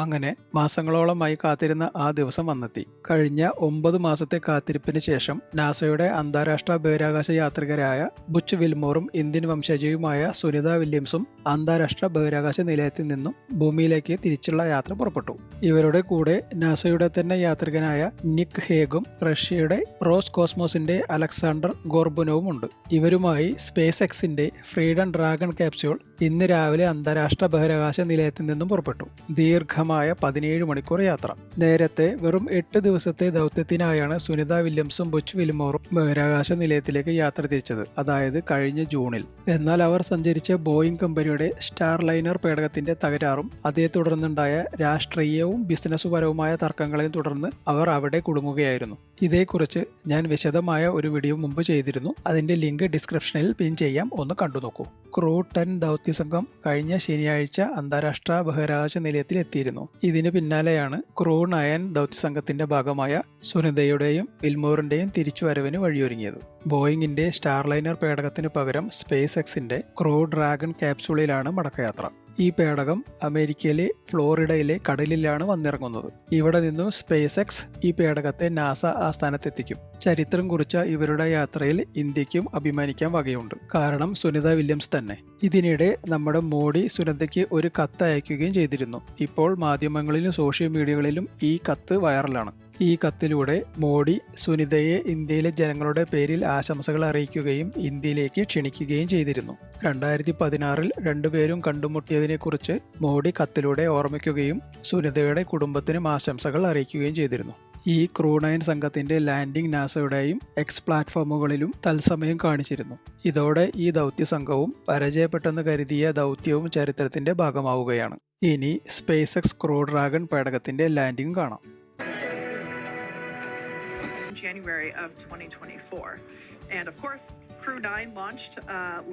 അങ്ങനെ മാസങ്ങളോളമായി കാത്തിരുന്ന ആ ദിവസം വന്നെത്തി. കഴിഞ്ഞ 9 മാസത്തെ കാത്തിരിപ്പിന് ശേഷം നാസയുടെ അന്താരാഷ്ട്ര ബഹിരാകാശ യാത്രികരായ ബുച്ച് വിൽമോറും ഇന്ത്യൻ വംശജയുമായ സുനിത വില്യംസും അന്താരാഷ്ട്ര ബഹിരാകാശ നിലയത്തിൽ നിന്നും ഭൂമിയിലേക്ക് തിരിച്ചുള്ള യാത്ര പുറപ്പെട്ടു. ഇവരുടെ കൂടെ നാസയുടെ തന്നെ യാത്രികനായ നിക് ഹേഗും റഷ്യയുടെ റോസ് കോസ്മോസിന്റെ അലക്സാണ്ടർ ഗോർബുനോവും ഉണ്ട്. ഇവരുമായി സ്പേസ് എക്സിന്റെ ഫ്രീഡം ഡ്രാഗൺ കാപ്സ്യൂൾ ഇന്ന് രാവിലെ അന്താരാഷ്ട്ര ബഹിരാകാശ നിലയത്തിൽ നിന്നും പുറപ്പെട്ടു. ദീർഘമായ 17 മണിക്കൂർ യാത്ര. നേരത്തെ വെറും 8 ദിവസത്തെ ദൗത്യത്തിനായാണ് സുനിത വില്യംസും ബുച്ച് വിൽമോറും ബഹിരാകാശ നിലയത്തിലേക്ക് യാത്ര തിരിച്ചത്, അതായത് കഴിഞ്ഞ ജൂണിൽ. എന്നാൽ അവർ സഞ്ചരിച്ച ബോയിങ് കമ്പനിയുടെ സ്റ്റാർ ലൈനർ പേടകത്തിന്റെ തകരാറും അതേ തുടർന്നുണ്ടായ രാഷ്ട്രീയവും ബിസിനസ്സുപരവുമായ തർക്കങ്ങളെയും തുടർന്ന് അവർ അവിടെ കുടുങ്ങുകയായിരുന്നു. ഇതേക്കുറിച്ച് ഞാൻ വിശദമായ ഒരു വീഡിയോ മുമ്പ് ചെയ്തിരുന്നു. അതിന്റെ ലിങ്ക് ഡിസ്ക്രിപ്ഷനിൽ പിൻ ചെയ്യാം, ഒന്ന് കണ്ടു നോക്കൂ. ക്രൂ 10 ദൗത്യസംഘം കഴിഞ്ഞ ശനിയാഴ്ച അന്താരാഷ്ട്ര ബഹിരാകാശ നിലയത്തിൽ എത്തിയിരുന്നു. ഇതിന് പിന്നാലെയാണ് ക്രൂ 9 ദൗത്യസംഘത്തിന്റെ ഭാഗമായ സുനിതയുടെയും വിൽമോറിന്റെയും തിരിച്ചുവരവിന് വഴിയൊരുങ്ങിയത്. ബോയിങ്ങിന്റെ സ്റ്റാർലൈനർ പേടകത്തിന് പകരം സ്പേസ് എക്സിന്റെ ക്രൂ ഡ്രാഗൺ കാപ്സൂളിലാണ് മടക്കയാത്ര. ഈ പേടകം അമേരിക്കയിലെ ഫ്ലോറിഡയിലെ കടലിലാണ് വന്നിറങ്ങുന്നത്. ഇവിടെ നിന്നും സ്പേസ് എക്സ് ഈ പേടകത്തെ നാസ ആസ്ഥാനത്തെത്തിക്കും. ചരിത്രം കുറിച്ച ഇവരുടെ യാത്രയിൽ ഇന്ത്യക്കും അഭിമാനിക്കാൻ വകയുണ്ട്. കാരണം സുനിത വില്യംസ് തന്നെ. ഇതിനിടെ നമ്മുടെ മോഡി സുനിതയ്ക്ക് ഒരു കത്ത് അയക്കുകയും ചെയ്തിരുന്നു. ഇപ്പോൾ മാധ്യമങ്ങളിലും സോഷ്യൽ മീഡിയകളിലും ഈ കത്ത് വൈറലാണ്. ഈ കത്തിലൂടെ മോഡി സുനിതയെ ഇന്ത്യയിലെ ജനങ്ങളുടെ പേരിൽ ആശംസകൾ അറിയിക്കുകയും ഇന്ത്യയിലേക്ക് ക്ഷണിക്കുകയും ചെയ്തിരുന്നു. 2016 രണ്ടുപേരും കണ്ടുമുട്ടിയതിനെക്കുറിച്ച് മോഡി കത്തിലൂടെ ഓർമ്മിക്കുകയും സുനിതയുടെ കുടുംബത്തിനും ആശംസകൾ അറിയിക്കുകയും ചെയ്തിരുന്നു. ഈ ക്രൂ 9 സംഘത്തിന്റെ ലാൻഡിംഗ് നാസയുടെയും എക്സ് പ്ലാറ്റ്ഫോമുകളിലും തത്സമയം കാണിച്ചിരുന്നു. ഇതോടെ ഈ ദൗത്യ സംഘവും പരാജയപ്പെട്ടെന്ന് കരുതിയ ദൗത്യവും ചരിത്രത്തിന്റെ ഭാഗമാവുകയാണ്. ഇനി സ്പേസ് എക്സ് ക്രൂ ഡ്രാഗൺ പേടകത്തിന്റെ ലാൻഡിംഗ് കാണാം. January of 2024. And of course, Crew 9 launched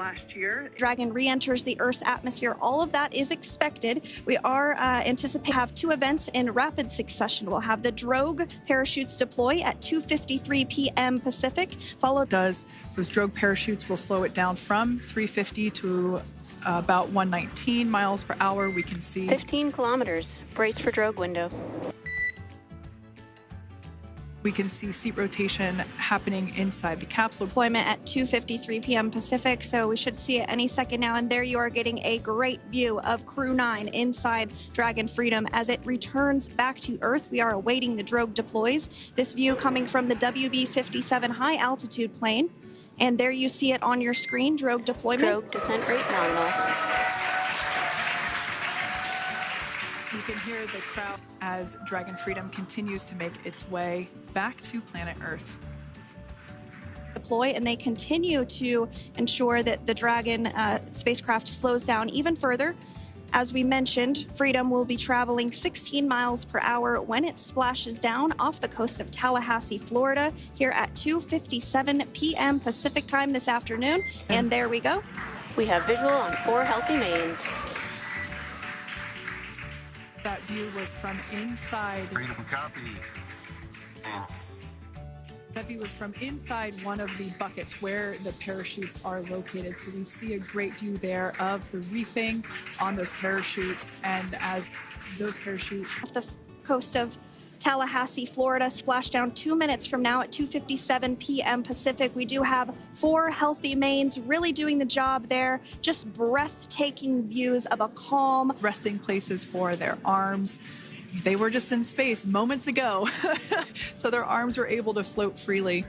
last year. Dragon re-enters the Earth's atmosphere. All of that is expected. We are anticipating to have 2 events in rapid succession. We'll have the drogue parachutes deploy at 2:53 p.m. Pacific, followed Those drogue parachutes will slow it down from 350 to about 119 miles per hour. We can see 15 kilometers. Brace for drogue window. We can see seat rotation happening inside the capsule. Deployment at 2:53 p.m. Pacific, so we should see it any second now. And there you are getting a great view of Crew 9 inside Dragon Freedom as it returns back to Earth. We are awaiting the drogue deploys. This view coming from the WB-57 high altitude plane. And there you see it on your screen, drogue deployment. Drogue descent rate nominal. You can hear the crowd as Dragon Freedom continues to make its way back to planet Earth. Deploy, and they continue to ensure that the Dragon spacecraft slows down even further. As we mentioned, Freedom will be traveling 16 miles per hour when it splashes down off the coast of Tallahassee, Florida, here at 2:57 p.m. Pacific time this afternoon. And there we go. We have visual on 4 healthy mains. That view was from inside. Freedom copy. That view was from inside one of the buckets where the parachutes are located. So we see a great view there of the reefing on those parachutes. And as those parachutes Off the coast of Tallahassee, Florida, splashdown 2 minutes from now at 2:57 p.m. Pacific. We do have 4 healthy mains really doing the job there. Just breathtaking views of a calm resting places for their arms. They were just in space moments ago, so their arms were able to float freely.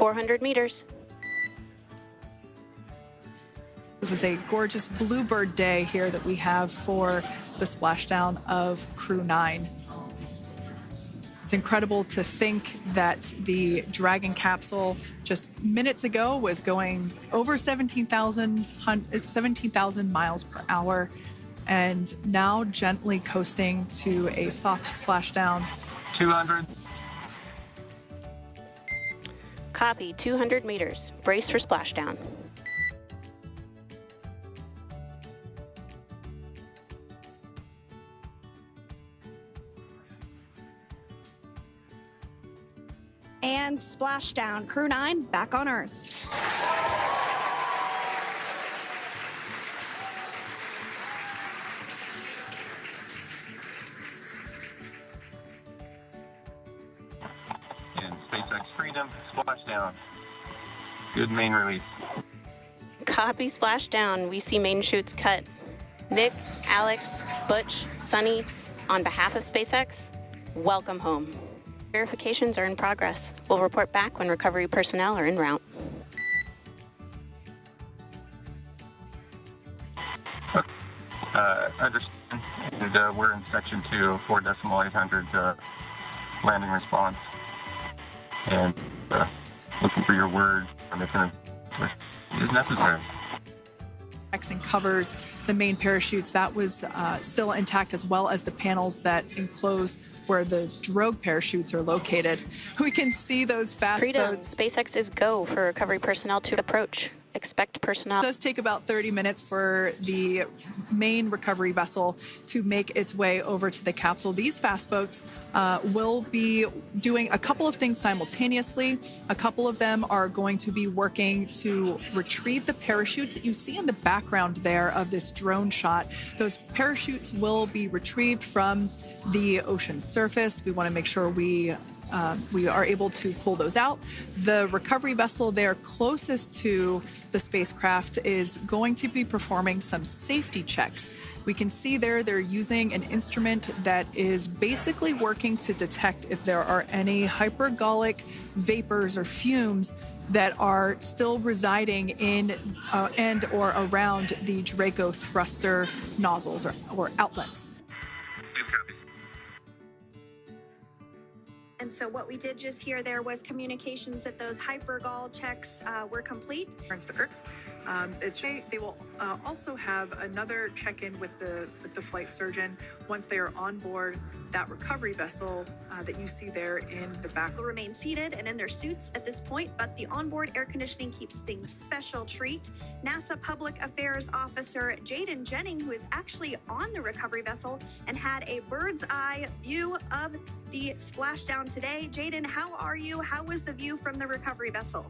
400 meters. This is a gorgeous bluebird day here that we have for the splashdown of Crew 9. It's incredible to think that the Dragon capsule just minutes ago was going over 17,000 miles per hour, and now gently coasting to a soft splashdown. 200. Copy, 200 meters. Brace for splashdown. and Splashdown. Crew 9 back on Earth. Splashdown. Good main release. Copy Splashdown. We see main chutes cut. Nick, Alex, Butch, Suni, on behalf of SpaceX, welcome home. Verifications are in progress. We'll report back when recovery personnel are en route. Understand. And, we're in section 2, 4.800 landing response. And looking for your word on if it is necessary. And covers the main parachutes. That was still intact, as well as the panels that enclose where the drogue parachutes are located. We can see those fast Freedom. boats. SpaceX is go for recovery personnel to approach. Expect personnel. It does take about 30 minutes for the main recovery vessel to make its way over to the capsule. These fast boats will be doing a couple of things simultaneously. A couple of them are going to be working to retrieve the parachutes that you see in the background there of this drone shot. Those parachutes will be retrieved from the ocean surface. We want to make sure we are able to pull those out. The recovery vessel there closest to the spacecraft is going to be performing some safety checks. We can see there they're using an instrument that is basically working to detect if there are any hypergolic vapors or fumes that are still residing in and or around the Draco thruster nozzles or outlets. And so what we did just hear there was communications that those hypergol checks were complete. Returns to Earth. They will also have another check-in with the flight surgeon once they are on board that recovery vessel that you see there in the back. Will remain seated and in their suits at this point, but the onboard air conditioning keeps things special treat. NASA Public Affairs Officer Jaden Jennings, who is actually on the recovery vessel and had a bird's eye view of the splashdown today. Jaden, how are you? How was the view from the recovery vessel?